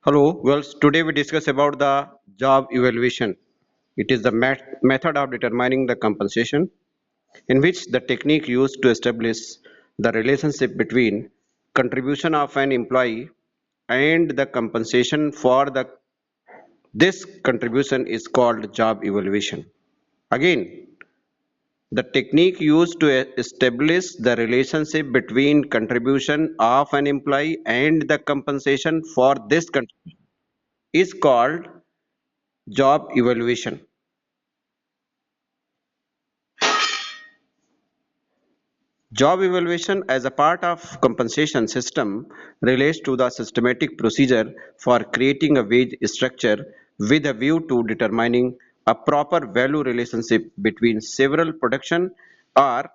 Hello, well, today we discuss about the job evaluation. It is the method of determining the compensation in which the technique used to establish the relationship between contribution of an employee and the compensation for the this contribution is called job evaluation. Again, the technique used to establish the relationship between contribution of an employee and the compensation for this contribution is called job evaluation. Job evaluation as a part of compensation system relates to the systematic procedure for creating a wage structure with a view to determining a proper value relationship between several production or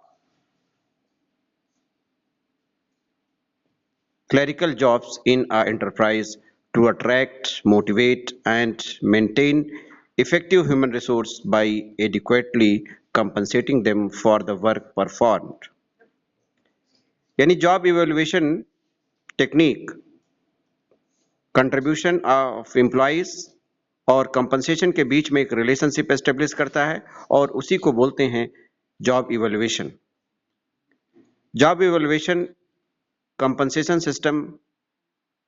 clerical jobs in an enterprise to attract, motivate, and maintain effective human resource by adequately compensating them for the work performed. यानी job evaluation technique contribution of employees और compensation के बीच में एक relationship establish करता है और उसी को बोलते हैं job evaluation. Job evaluation compensation system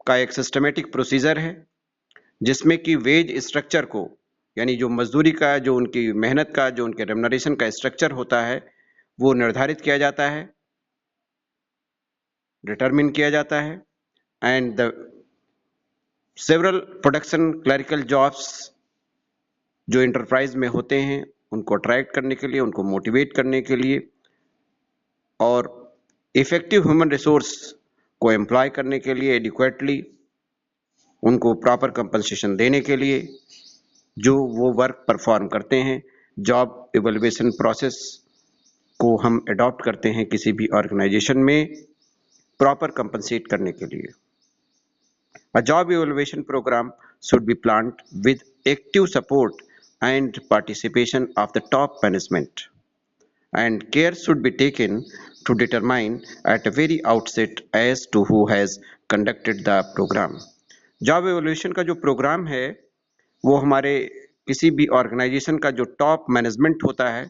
का एक सिस्टमेटिक प्रोसीजर है जिसमें कि वेज स्ट्रक्चर को यानी जो मजदूरी का जो उनकी मेहनत का जो उनके रेम्युनरेशन का स्ट्रक्चर होता है वो निर्धारित किया जाता है, डिटरमिन किया जाता है and the several production clerical jobs जो इंटरप्राइज में होते हैं उनको अट्रैक्ट करने के लिए, उनको मोटिवेट करने के लिए और इफेक्टिव ह्यूमन रिसोर्स को एम्प्लॉय करने के लिए एडिक्वेटली उनको प्रॉपर कंपनसेशन देने के लिए जो वो वर्क परफॉर्म करते हैं, जॉब इवैल्यूएशन प्रोसेस को हम अडॉप्ट करते हैं किसी भी ऑर्गेनाइजेशन में प्रॉपर कंपनसेट करने के लिए। A job evaluation program should be planned with active support and participation of the top management, and care should be taken to determine at a very outset as to who has conducted the program. Job evolution का जो programme है वो हमारे किसी भी organisation का जो top management होता है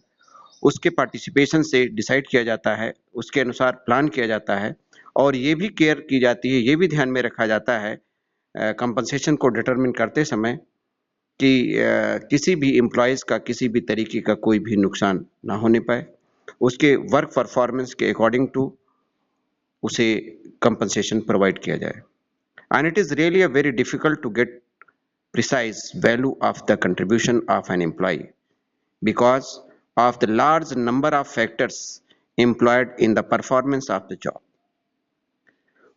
उसके पार्टिसिपेशन से डिसाइड किया जाता है, उसके अनुसार प्लान किया जाता है और ये भी केयर की जाती है, ये भी ध्यान में रखा जाता है कंपनसेशन को डिटरमिन करते समय कि किसी भी एम्प्लॉयज़ का किसी भी तरीके का कोई भी नुकसान ना होने पाए, उसके वर्क परफॉर्मेंस के अकॉर्डिंग टू उसे कंपनसेशन प्रोवाइड किया जाए। And it is really a very difficult to get precise value of the contribution of an employee because of the large number of factors employed in the performance of the job.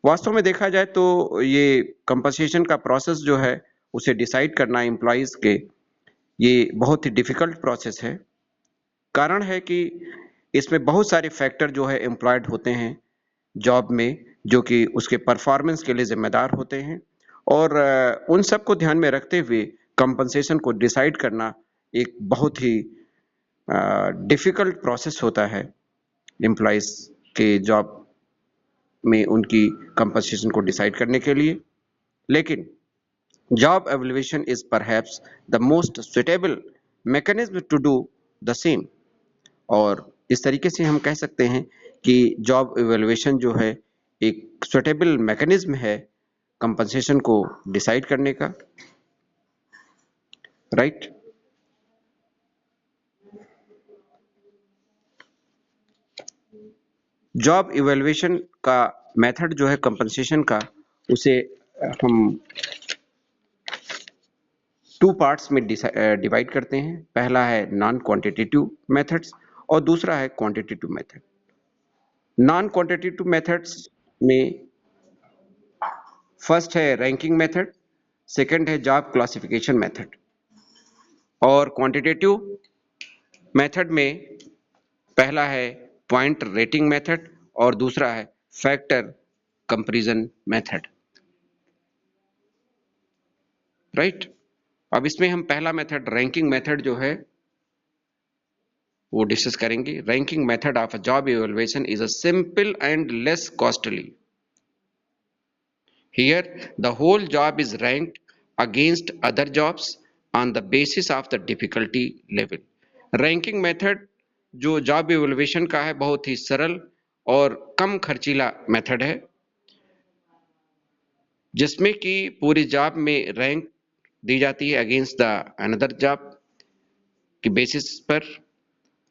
वास्तव में देखा जाए तो ये compensation का process जो है उसे डिसाइड करना एम्प्लॉइज़ के ये बहुत ही डिफ़िकल्ट प्रोसेस है। कारण है कि इसमें बहुत सारे फैक्टर जो है एम्प्लॉयड होते हैं जॉब में जो कि उसके परफॉर्मेंस के लिए ज़िम्मेदार होते हैं और उन सब को ध्यान में रखते हुए कंपनसेशन को डिसाइड करना एक बहुत ही डिफ़िकल्ट प्रोसेस होता है एम्प्लॉइज़ के जॉब में उनकी कंपनसेशन को डिसाइड करने के लिए। लेकिन job evaluation is perhaps the most suitable mechanism to do the same और इस तरीके से हम कह सकते हैं कि जॉब एवल्यूएशन जो है एक सुटेबल मैकेनिज्म है कंपनसेशन को डिसाइड करने का, राइट। जॉब इवैल्यूएशन का मेथड जो है कंपनसेशन का उसे हम टू पार्ट्स में डिवाइड करते हैं। पहला है नॉन क्वांटिटेटिव मेथड्स और दूसरा है quantitative method. Non quantitative methods में फर्स्ट है रैंकिंग मेथड, सेकंड है जॉब क्लासिफिकेशन मेथड और क्वांटिटेटिव मेथड में पहला है पॉइंट रेटिंग मेथड और दूसरा है फैक्टर कंपैरिजन मेथड, राइट। अब इसमें हम पहला मेथड रैंकिंग मेथड जो है वो डिस्कस करेंगे। Ranking method of a job evaluation is a simple and less costly. Here the whole job is ranked against other jobs on the basis of the difficulty level. Ranking method जो job evaluation का है बहुत ही सरल और कम खर्चीला method है, जिसमें कि पूरी जॉब में रैंक दी जाती है अगेंस्ट द अनदर जॉब की बेसिस पर।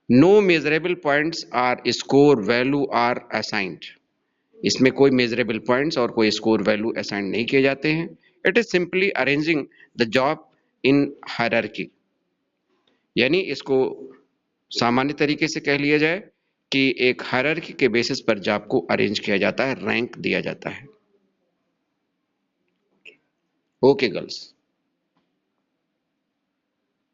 No measurable points or score value are assigned, इसमें कोई मेजरेबल पॉइंट्स और कोई स्कोर वैल्यू असाइन नहीं किए जाते हैं। It is simply arranging the job in hierarchy, यानी इसको सामान्य तरीके से कह लिया जाए कि एक हायरार्की के बेसिस पर जॉब को अरेंज किया जाता है, रैंक दिया जाता है। Okay girls.